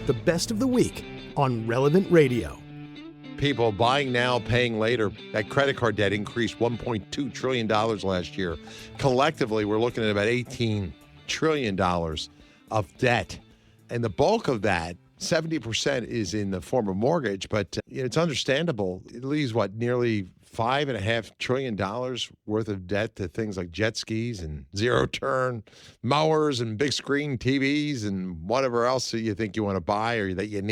the best of the week on Relevant Radio. People buying now, paying later. That credit card debt increased $1.2 trillion last year. Collectively, we're looking at about $18 trillion of debt. And the bulk of that, 70%, is in the form of mortgage. But it's understandable. It leaves, nearly $5.5 trillion worth of debt to things like jet skis and zero-turn mowers and big screen TVs and whatever else you think you want to buy or that you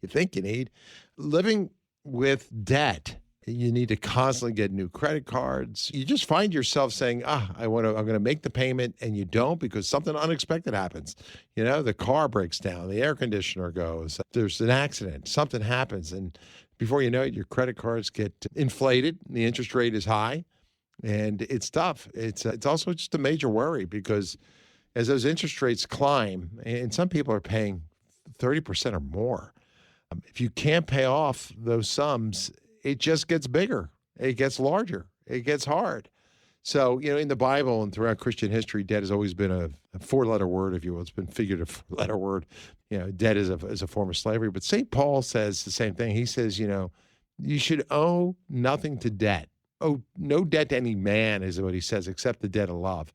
think you need. Living with debt, you need to constantly get new credit cards. You just find yourself saying, I'm going to make the payment, and you don't because something unexpected happens. The car breaks down, the air conditioner goes, there's an accident, something happens, and before you know it, your credit cards get inflated, the interest rate is high, and it's tough. It's also just a major worry because as those interest rates climb, and some people are paying 30% or more, if you can't pay off those sums, it just gets bigger. It gets larger. It gets hard. So, in the Bible and throughout Christian history, debt has always been a four-letter word, if you will. It's been figured a four-letter word. Debt is a form of slavery. But St. Paul says the same thing. He says, you should owe nothing to debt. Oh, no debt to any man is what he says, except the debt of love.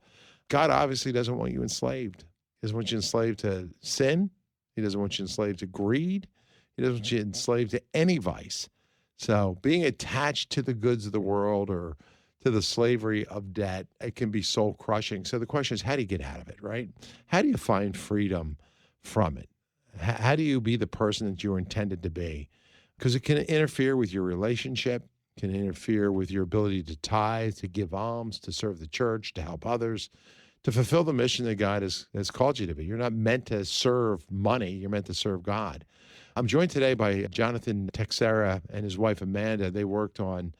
God obviously doesn't want you enslaved. He doesn't want you enslaved to sin. He doesn't want you enslaved to greed. He doesn't want you enslaved to any vice. So being attached to the goods of the world or to the slavery of debt, it can be soul crushing. So the question is, how do you get out of it, right? How do you find freedom from it? How do you be the person that you were intended to be? Because it can interfere with your relationship, can interfere with your ability to tithe, to give alms, to serve the church, to help others, to fulfill the mission that God has called you to be. You're not meant to serve money. You're meant to serve God. I'm joined today by Jonathan Texera and his wife, Amanda. They worked on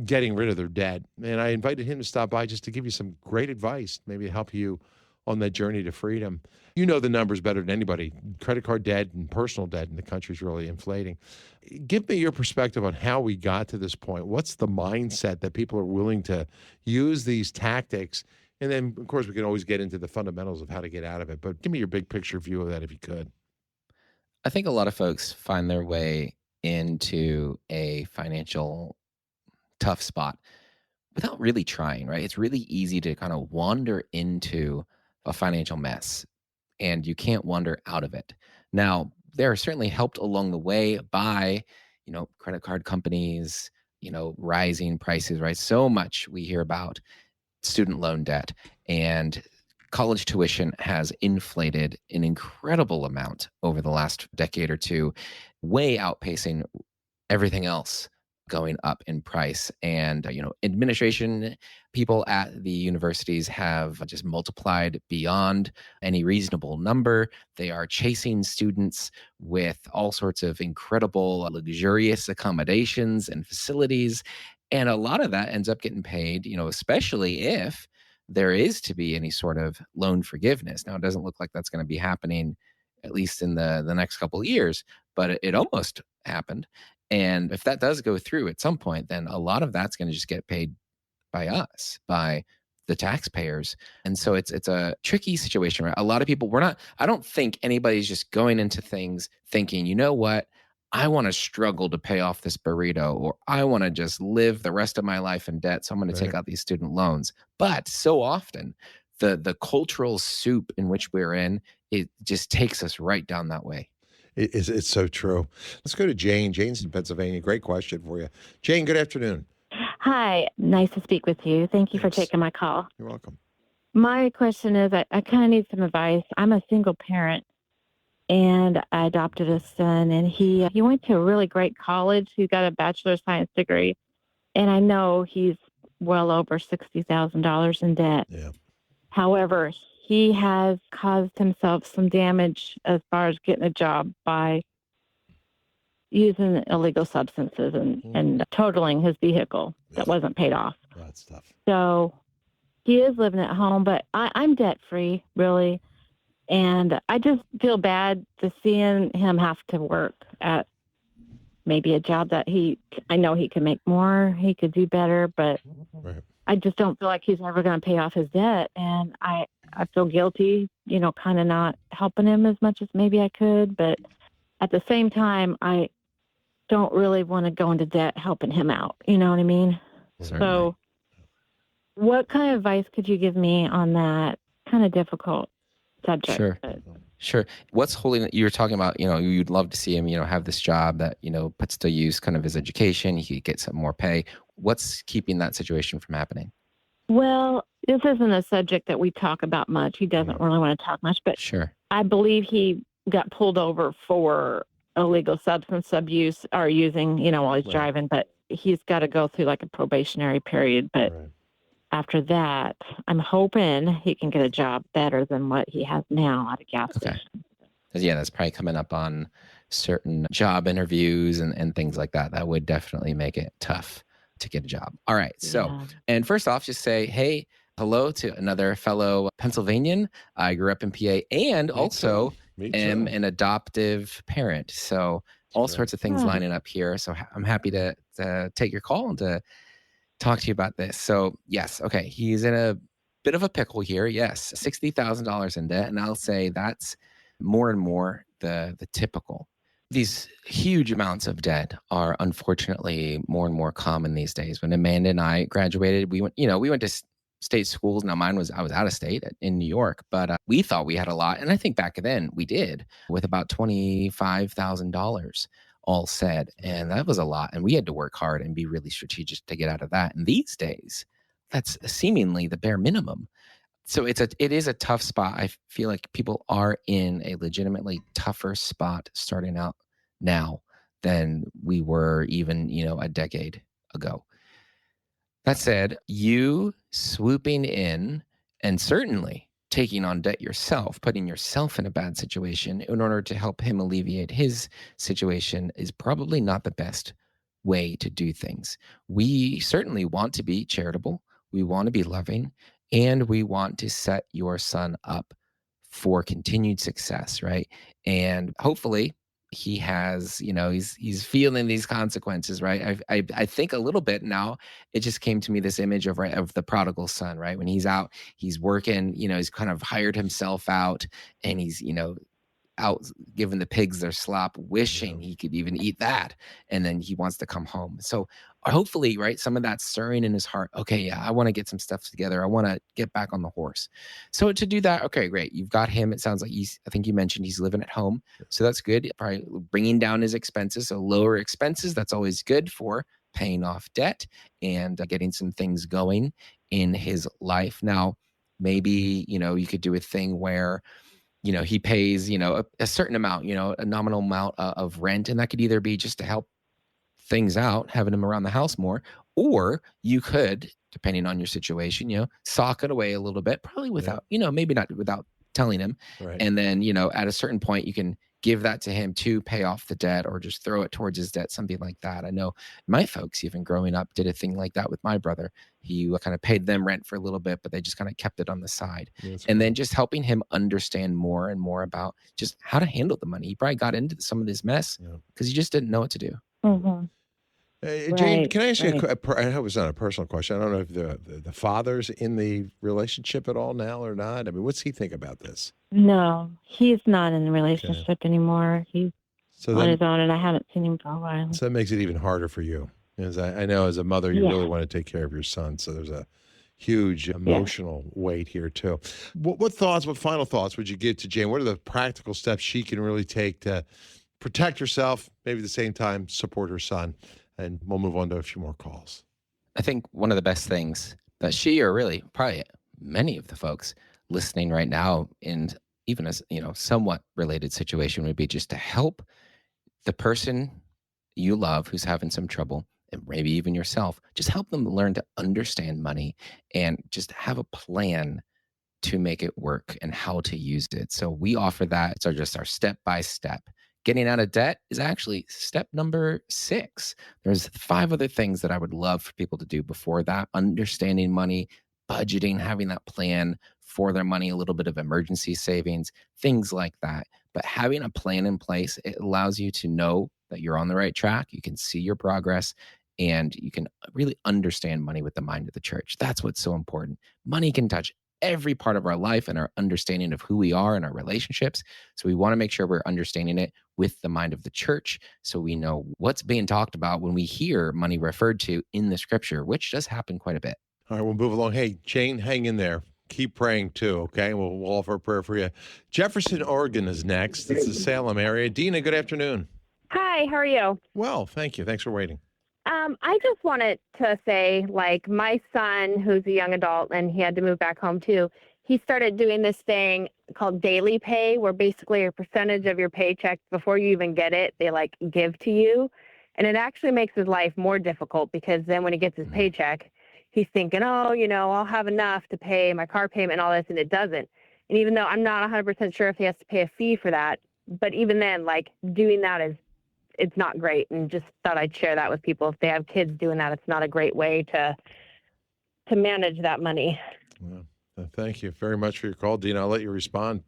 getting rid of their debt. And I invited him to stop by just to give you some great advice, maybe to help you on that journey to freedom. You know the numbers better than anybody. Credit card debt and personal debt in the country is really inflating. Give me your perspective on how we got to this point. What's the mindset that people are willing to use these tactics? And then, of course, we can always get into the fundamentals of how to get out of it. But give me your big picture view of that if you could. I think a lot of folks find their way into a financial tough spot without really trying, right? It's really easy to kind of wander into a financial mess and you can't wander out of it. Now, they're certainly helped along the way by, credit card companies, rising prices, right? So much we hear about student loan debt, and college tuition has inflated an incredible amount over the last decade or two, way outpacing everything else going up in price. And, administration people at the universities have just multiplied beyond any reasonable number. They are chasing students with all sorts of incredible, luxurious accommodations and facilities. And a lot of that ends up getting paid, especially if there is to be any sort of loan forgiveness. Now, it doesn't look like that's going to be happening, at least in the next couple of years, but it almost happened. And if that does go through at some point, then a lot of that's going to just get paid by us, by the taxpayers. And so it's a tricky situation, right? A lot of people, I don't think anybody's just going into things thinking, you know what? I want to struggle to pay off this burrito, or I want to just live the rest of my life in debt, so I'm going to take out these student loans. But so often, the cultural soup in which we're in, it just takes us right down that way. It's so true. Let's go to Jane. Jane's in Pennsylvania. Great question for you. Jane, good afternoon. Hi, nice to speak with you. Thank you for taking my call. You're welcome. My question is, I kind of need some advice. I'm a single parent, and I adopted a son, and he went to a really great college. He got a Bachelor of Science degree, and I know he's well over $60,000 in debt. Yeah. However, he has caused himself some damage as far as getting a job by using illegal substances and totaling his vehicle that wasn't paid off. That's tough. So he is living at home, but I'm debt-free, really. And I just feel bad to seeing him have to work at maybe a job that I know he can make more, he could do better, but I just don't feel like he's ever going to pay off his debt. And I feel guilty, kind of not helping him as much as maybe I could, but at the same time, I don't really want to go into debt helping him out. You know what I mean? Certainly. So what kind of advice could you give me on that kind of difficult subject? Sure. What's holding, you were talking about, you'd love to see him, have this job that, puts to use kind of his education. He could get some more pay. What's keeping that situation from happening? Well, this isn't a subject that we talk about much. He doesn't really want to talk much, but Sure. I believe he got pulled over for illegal substance abuse or using, while he's driving, but he's got to go through like a probationary period. But after that, I'm hoping he can get a job better than what he has now at a gas station. Because that's probably coming up on certain job interviews and things like that. That would definitely make it tough to get a job. All right. So, and first off, just say, hey, hello to another fellow Pennsylvanian. I grew up in PA and also am an adoptive parent. So all sorts of things lining up here. So I'm happy to take your call and to talk to you about this. So yes. Okay. He's in a bit of a pickle here. Yes. $60,000 in debt. And I'll say that's more and more the typical. These huge amounts of debt are unfortunately more and more common these days. When Amanda and I graduated, we went to state schools. Now I was out of state in New York, but we thought we had a lot. And I think back then we did, with about $25,000 all said. And that was a lot. And we had to work hard and be really strategic to get out of that. And these days, that's seemingly the bare minimum. So it is a tough spot. I feel like people are in a legitimately tougher spot starting out now than we were even, a decade ago. That said, you swooping in and certainly taking on debt yourself, putting yourself in a bad situation in order to help him alleviate his situation is probably not the best way to do things. We certainly want to be charitable. We want to be loving. And we want to set your son up for continued success, right? And hopefully he has, he's feeling these consequences, right? I think a little bit now, it just came to me, this image of the prodigal son, right? When he's out, he's working, he's kind of hired himself out and he's, out giving the pigs their slop, wishing he could even eat that. And then he wants to come home. So hopefully, right, some of that stirring in his heart. Okay, yeah, I want to get some stuff together. I want to get back on the horse. So to do that, okay, great. You've got him. It sounds like I think you mentioned he's living at home. So that's good. Probably bringing down his expenses. So lower expenses, that's always good for paying off debt and getting some things going in his life. Now, maybe, you could do a thing where he pays, a certain amount, a nominal amount of rent. And that could either be just to help things out, having him around the house more, or you could, depending on your situation, sock it away a little bit, probably without, maybe not without telling him. Right. And then, at a certain point, you can give that to him to pay off the debt or just throw it towards his debt, something like that. I know my folks, even growing up, did a thing like that with my brother. He kind of paid them rent for a little bit, but they just kind of kept it on the side. And then just helping him understand more and more about just how to handle the money. He probably got into some of this mess because he just didn't know what to do. Mm-hmm. Jane, can I ask you I hope it's not a personal question. I don't know if the father's in the relationship at all now or not. I mean, what's he think about this? No, he's not in a relationship anymore. He's on his own, and I haven't seen him for a while. So that makes it even harder for you. As I know as a mother, you really want to take care of your son. So there's a huge emotional weight here too. What final thoughts would you give to Jane? What are the practical steps she can really take to protect herself, maybe at the same time support her son? And we'll move on to a few more calls. I think one of the best things that she, or really probably many of the folks listening right now in even a somewhat related situation, would be just to help the person you love who's having some trouble, and maybe even yourself, just help them learn to understand money and just have a plan to make it work and how to use it. So we offer that. It's just our step-by-step. Getting out of debt is actually step number 6. There's 5 other things that I would love for people to do before that. Understanding money, budgeting, having that plan for their money, a little bit of emergency savings, things like that. But having a plan in place, it allows you to know that you're on the right track. You can see your progress and you can really understand money with the mind of the church. That's what's so important. Money can touch every part of our life and our understanding of who we are and our relationships. So we want to make sure we're understanding it. with the mind of the church, so we know what's being talked about when we hear money referred to in the scripture, which does happen quite a bit. All right, we'll move along. Hey, Jane, hang in there. Keep praying too, okay? We'll offer a prayer for you. Jefferson, Oregon is next. It's the Salem area. Dina, good afternoon. Hi, how are you? Well, thank you. Thanks for waiting. I just wanted to say, like, my son, who's a young adult and he had to move back home too, he started doing this thing called daily pay, where basically a percentage of your paycheck before you even get it, they like give to you. And it actually makes his life more difficult because then when he gets his paycheck, he's thinking, oh, I'll have enough to pay my car payment and all this, and it doesn't. And even though I'm not 100% sure if he has to pay a fee for that, but even then, like, doing that it's not great, and just thought I'd share that with people. If they have kids doing that, it's not a great way to manage that money. Well, thank you very much for your call, Dina. I'll let you respond.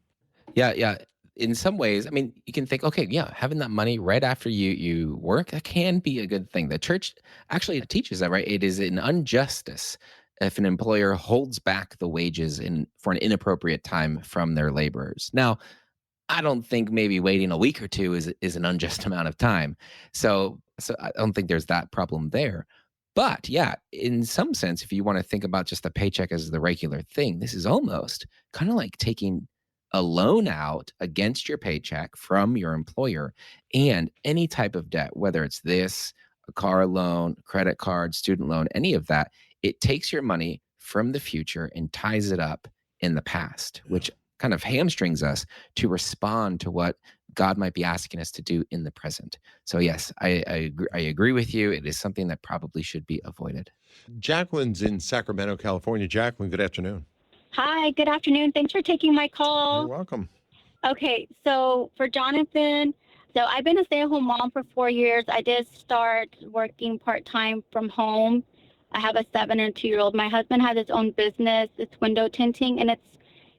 Yeah. In some ways, I mean, you can think, okay, yeah, having that money right after you work, that can be a good thing. The church actually teaches that, right? It is an injustice if an employer holds back the wages for an inappropriate time from their laborers. Now, I don't think maybe waiting a week or two is an unjust amount of time. So I don't think there's that problem there. But yeah, in some sense, if you want to think about just the paycheck as the regular thing, this is almost kind of like taking a loan out against your paycheck from your employer, and any type of debt, whether it's a car loan, credit card, student loan, any of that, it takes your money from the future and ties it up in the past, which kind of hamstrings us to respond to what God might be asking us to do in the present. So yes, I agree with you. It is something that probably should be avoided. Jacqueline's in Sacramento, California. Jacqueline, good afternoon. Hi, good afternoon. Thanks for taking my You're call. welcome. Okay, so for Jonathan, so I've been a stay-at-home mom for 4 years. I did start working part-time from home. I have a 7 and 2-year-old. My husband has his own business. It's window tinting, and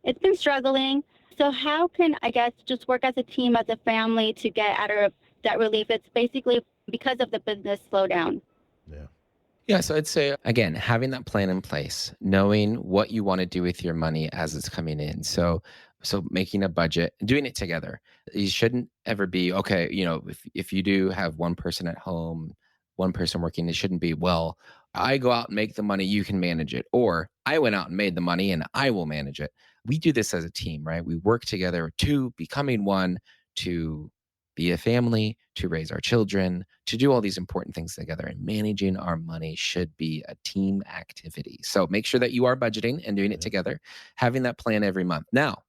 it's been struggling. So how can, I guess, just work as a team, as a family, to get out of debt relief? It's basically because of the business slowdown. Yeah. Yeah, so I'd say, again, having that plan in place, knowing what you want to do with your money as it's coming in. So making a budget, doing it together. You shouldn't ever be, okay, if you do have one person at home, one person working, it shouldn't be, well, I go out and make the money, you can manage it. Or I went out and made the money and I will manage it. We do this as a team, right? We work together to becoming one, to be a family, to raise our children, to do all these important things together. And managing our money should be a team activity. So make sure that you are budgeting and doing it together, having that plan every month. Now,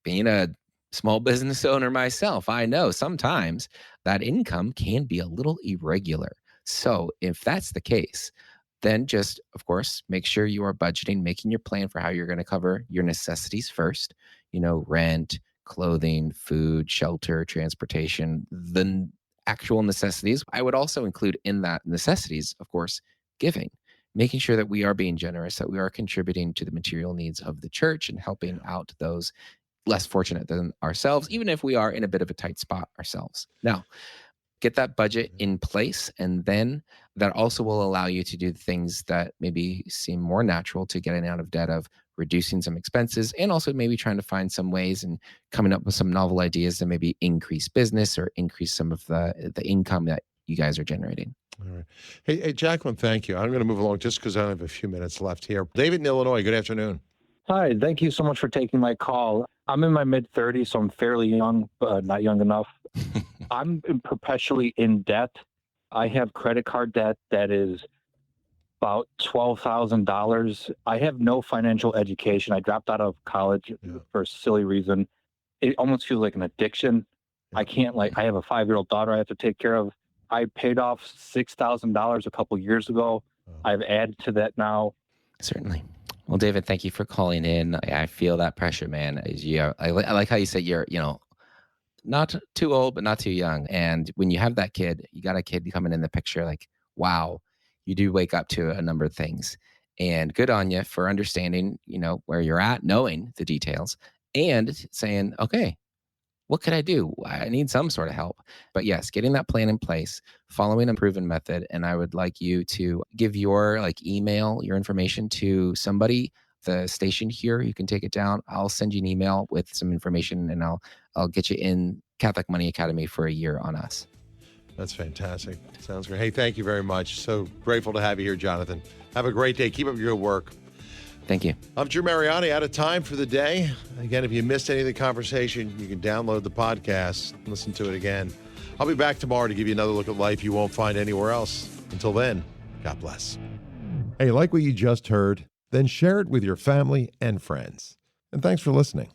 being a small business owner myself, I know sometimes that income can be a little irregular. So if that's the case, then just, of course, make sure you are budgeting, making your plan for how you're going to cover your necessities first, rent, clothing, food, shelter, transportation, the actual necessities. I would also include in that necessities, of course, giving, making sure that we are being generous, that we are contributing to the material needs of the church and helping out those less fortunate than ourselves, even if we are in a bit of a tight spot ourselves. Now, get that budget in place, and then that also will allow you to do things that maybe seem more natural to getting out of debt, of reducing some expenses, and also maybe trying to find some ways and coming up with some novel ideas to maybe increase business or increase some of the income that you guys are generating. All right. Hey, Jacqueline, thank you. I'm going to move along just because I have a few minutes left here. David in Illinois, good afternoon. Hi, thank you so much for taking my call. I'm in my mid-30s, so I'm fairly young, but not young enough. I'm perpetually in debt. I have credit card debt that is about $12,000. I have no financial education. I dropped out of college for a silly reason. It almost feels like an addiction. I can't, I have a 5-year-old daughter I have to take care of. I paid off $6,000 a couple years ago. I've added to that now. Certainly. Well, David, thank you for calling in. I feel that pressure, man. I like how you said you're, not too old, but not too young. And when you have that kid, you got a kid coming in the picture, like, wow, you do wake up to a number of things. And good on you for understanding, where you're at, knowing the details, and saying, okay, what could I do? I need some sort of help. But yes, getting that plan in place, following a proven method. And I would like you to give your email, your information to somebody the station here. You can take it down. I'll send you an email with some information, and I'll get you in Catholic Money Academy for a year on us. That's fantastic. Sounds great. Hey, thank you very much. So grateful to have you here, Jonathan. Have a great day. Keep up your good work. Thank you. I'm Drew Mariani, out of time for the day. Again, if you missed any of the conversation, you can download the podcast and listen to it again. I'll be back tomorrow to give you another look at life you won't find anywhere else. Until then, God bless. Hey, like what you just heard? Then share it with your family and friends. And thanks for listening.